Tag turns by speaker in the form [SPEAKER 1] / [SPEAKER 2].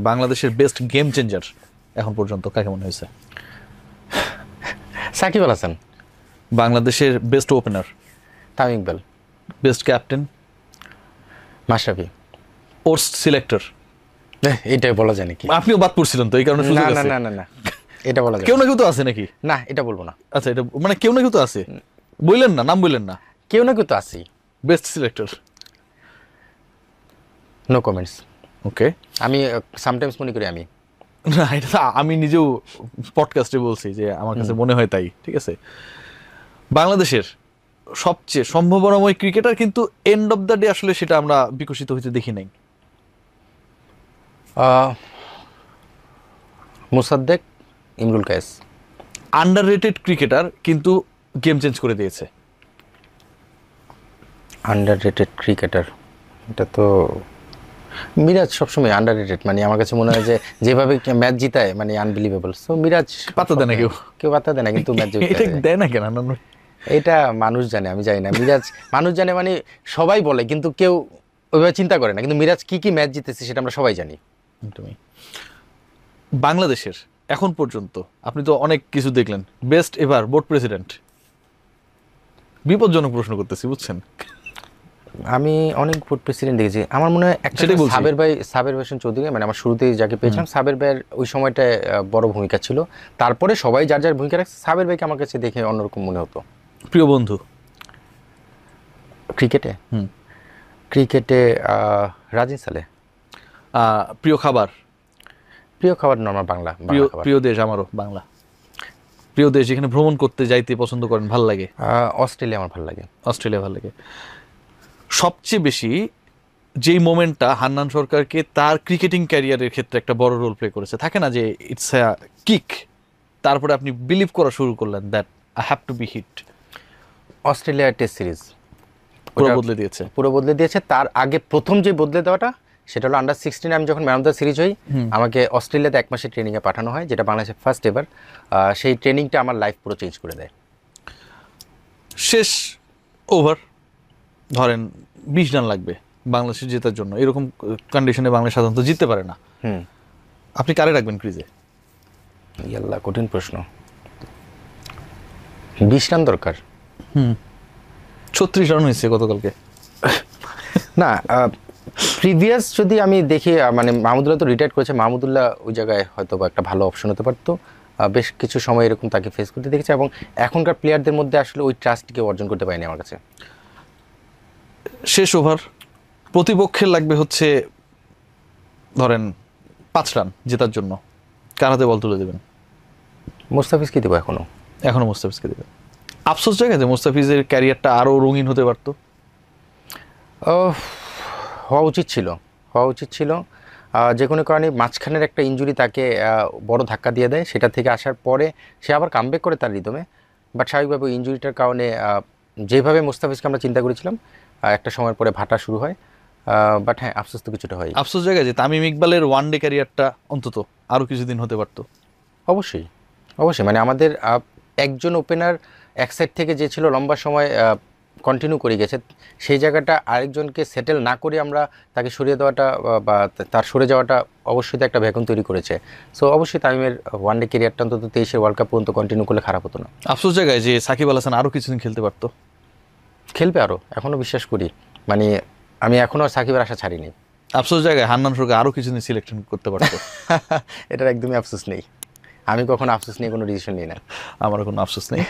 [SPEAKER 1] বাংলাদেশের best game changer এখন পর্যন্ত কাকে মনে হয়েছে?
[SPEAKER 2] সাকিব আল হাসান।
[SPEAKER 1] বাংলাদেশের best opener?
[SPEAKER 2] Tamim Iqbal.
[SPEAKER 1] Best captain?
[SPEAKER 2] Mashrafe.
[SPEAKER 1] Worst selector?
[SPEAKER 2] এইটাই বলা যায় নাকি?
[SPEAKER 1] আপনিও বাদ পড়ছিলেন তো, এই কারণে সুযোগ আছে।
[SPEAKER 2] না, এটা বলা যায়
[SPEAKER 1] কেউ না কেউ তো আছে নাকি?
[SPEAKER 2] না, এটা বলবো না।
[SPEAKER 1] আচ্ছা, এটা মানে কেউ না কেউ তো আছে, বললেন না, নাম বললেন না।
[SPEAKER 2] কেউ না কেউ তো আছি।
[SPEAKER 1] Best selector?
[SPEAKER 2] No comments.
[SPEAKER 1] Okay.
[SPEAKER 2] আমি সামটাইমস মনে করি আমি
[SPEAKER 1] না, এটা আমি নিজেও পডকাস্টে বলছি যে আমার কাছে মনে হয় তাই। ঠিক আছে, বাংলাদেশের সবচেয়ে সম্ভাবনাময় ক্রিকেটার, কিন্তু এন্ড অফ দ্য ডে আসলে সেটা আমরা বিকশিত হইতে দেখি নাই।
[SPEAKER 2] মুসাদ্দেক, ইমরুল কায়েস।
[SPEAKER 1] আন্ডাররেটেড ক্রিকেটার, কিন্তু গেম চেঞ্জ করে দিয়েছে।
[SPEAKER 2] আন্ডাররেটেড ক্রিকেটার, এটা তো মিরাজ সবসময় আন্ডাররেটেড। মানে আমার কাছে মনে হয় যে যেভাবে ম্যাচ জিতায় মানে আনবিলিভেবল। সো মিরাজ
[SPEAKER 1] পাত্তা দেয় না, কেউ
[SPEAKER 2] পাত্তা দেয় না, কিন্তু ম্যাচ
[SPEAKER 1] এটা দেয় না কেন?
[SPEAKER 2] এটা মানুষ জানে, আমি জানি না। মিরাজ মানুষ জানে, মানে সবাই বলে, কিন্তু কেউ ওইভাবে চিন্তা করে না। কিন্তু মিরাজ কি কি ম্যাচ জিতেছে সেটা আমরা সবাই জানি।
[SPEAKER 1] তুমি বাংলাদেশের এখন পর্যন্ত আপনি তো অনেক কিছু দেখলেন, বেস্ট এভার বোর্ড প্রেসিডেন্ট? বিপজ্জনক প্রশ্ন করতেছি, বুঝছেন?
[SPEAKER 2] আমি অনেক বোর্ড প্রেসিডেন্ট দেখেছি। আমার মনে হয় একটা সাবের হোসেন চৌধুরী, মানে আমার শুরুতেই যাকে পেয়েছিলাম, সাবের ভাইয়ের ওই সময়টায় বড় ভূমিকা ছিল। তারপরে সবাই যার যার ভূমিকা রাখছে। সাবের ভাইকে আমার কাছে দেখে অন্যরকম মনে হতো।
[SPEAKER 1] প্রিয় বন্ধু
[SPEAKER 2] ক্রিকেটে? ক্রিকেটে রাজিন সালে।
[SPEAKER 1] প্রিয় খাবার?
[SPEAKER 2] প্রিয় খাবার নরমাল বাংলা।
[SPEAKER 1] প্রিয় দেশ? আমারও বাংলা। প্রিয় দেশ যেখানে ভ্রমণ করতে যাইতে পছন্দ করেন, ভাল লাগে?
[SPEAKER 2] অস্ট্রেলিয়া আমার ভালো লাগে।
[SPEAKER 1] অস্ট্রেলিয়া ভালো লাগে। সবচেয়ে বেশি যেই মোমেন্টটা হান্নান সরকারকে তার ক্রিকেটিং ক্যারিয়ারের ক্ষেত্রে একটা বড় রোল প্লে করেছে, থাকে না যে ইটস আ কিক, তারপরে আপনি বিলিভ করা শুরু করলেন that I have to be hit?
[SPEAKER 2] Australia test series
[SPEAKER 1] পুরো বদলে দিয়েছে।
[SPEAKER 2] তার আগে প্রথম যে বদলে দেওয়াটা, সেটা হলো আন্ডার-16 আমি যখন ম্যান অফ দ্য সিরিজ হই, আমাকে অস্ট্রেলিয়াতে 1 মাসের ট্রেনিংয়ে পাঠানো হয়, যেটা বাংলাদেশের ফার্স্ট এভার। সেই ট্রেনিংটা আমার লাইফ পুরো চেঞ্জ করে দেয়।
[SPEAKER 1] শেষ ওভার ধরেন 20 রান লাগবে বাংলাদেশের জেতার জন্য, এরকম কন্ডিশনে বাংলাদেশ সাধারণত জিততে পারে না। আপনি কারে রাখবেন ক্রিজে?
[SPEAKER 2] ইয়াল্লাহ, কঠিন প্রশ্ন। 20 রান দরকার।
[SPEAKER 1] 36 রান হয়েছে গতকালকে।
[SPEAKER 2] না, প্রিভিয়াস যদি আমি দেখি, মানে মাহমুদুল্লাহ তো রিটায়ার করেছে, মাহমুদুল্লাহ ওই জায়গায় হয়তো বা একটা ভালো অপশন হতে পারতো। বেশ কিছু সময় এরকম তাকে ফেস করতে দেখেছি, এবং এখনকার প্লেয়ারদের মধ্যে আসলে ওই ট্রাস্টকে অর্জন করতে পারেনি আমার কাছে।
[SPEAKER 1] শেষ ওভার প্রতিপক্ষের লাগবে হচ্ছে ধরেন 5 রান জেতার জন্য, কার হাতে বল তুলে দেবেন?
[SPEAKER 2] মোস্তাফিজকে দেবো। এখনো
[SPEAKER 1] মোস্তাফিজকে দেবেন। আফসোস জায়গা যে মোস্তাফিজের ক্যারিয়ারটা আরও রঙিন হতে পারতো।
[SPEAKER 2] হওয়া উচিত ছিল। যে কোনো কারণে মাঝখানের একটা ইনজুরি তাকে বড় ধাক্কা দিয়ে দেয়। সেটা থেকে আসার পরে সে আবার কামব্যাক করে তার রিদমে, বাট স্বাভাবিকভাবে ওই ইনজুরিটার কারণে যেভাবে মোস্তাফিজকে আমরা চিন্তা করেছিলাম, একটা সময়ের পরে ভাটা শুরু হয়। বাট হ্যাঁ, আফসোস তো কিছুটা হয়।
[SPEAKER 1] আফসোস জায়গায় যে তামিম ইকবালের ওয়ান ডে ক্যারিয়ারটা অন্তত আরও কিছুদিন হতে পারতো।
[SPEAKER 2] অবশ্যই। মানে আমাদের একজন ওপেনার এক সাইড থেকে যে ছিল লম্বা সময় কন্টিনিউ করে গেছে, সেই জায়গাটা আরেকজনকে সেটেল না করে আমরা তাকে সরিয়ে দেওয়াটা বা তার সরে যাওয়াটা অবশ্যই একটা ভ্যাকুম তৈরি করেছে। সো অবশ্যই তামিমের ওয়ান ডে ক্যারিয়ারটা অন্তত 23 ওয়ার্ল্ড কাপ পর্যন্ত কন্টিনিউ করলে খারাপ হতো না।
[SPEAKER 1] আফসোস জায়গায় যে সাকিব আল হাসান আরও কিছুদিন খেলতে পারতো।
[SPEAKER 2] খেলবে আরও, এখনও বিশ্বাস করি। মানে আমি এখনও সাকিবের আশা ছাড়িনি।
[SPEAKER 1] আফসোস জায়গায় হান্নান সরকার আরও কিছুদিন সিলেকশন করতে পারতো।
[SPEAKER 2] এটার একদমই আফসোস নেই। আমি কখনো আফসোস নিয়ে কোনো ডিসিশন নিই না।
[SPEAKER 1] আমারও কোনো আফসোস নেই।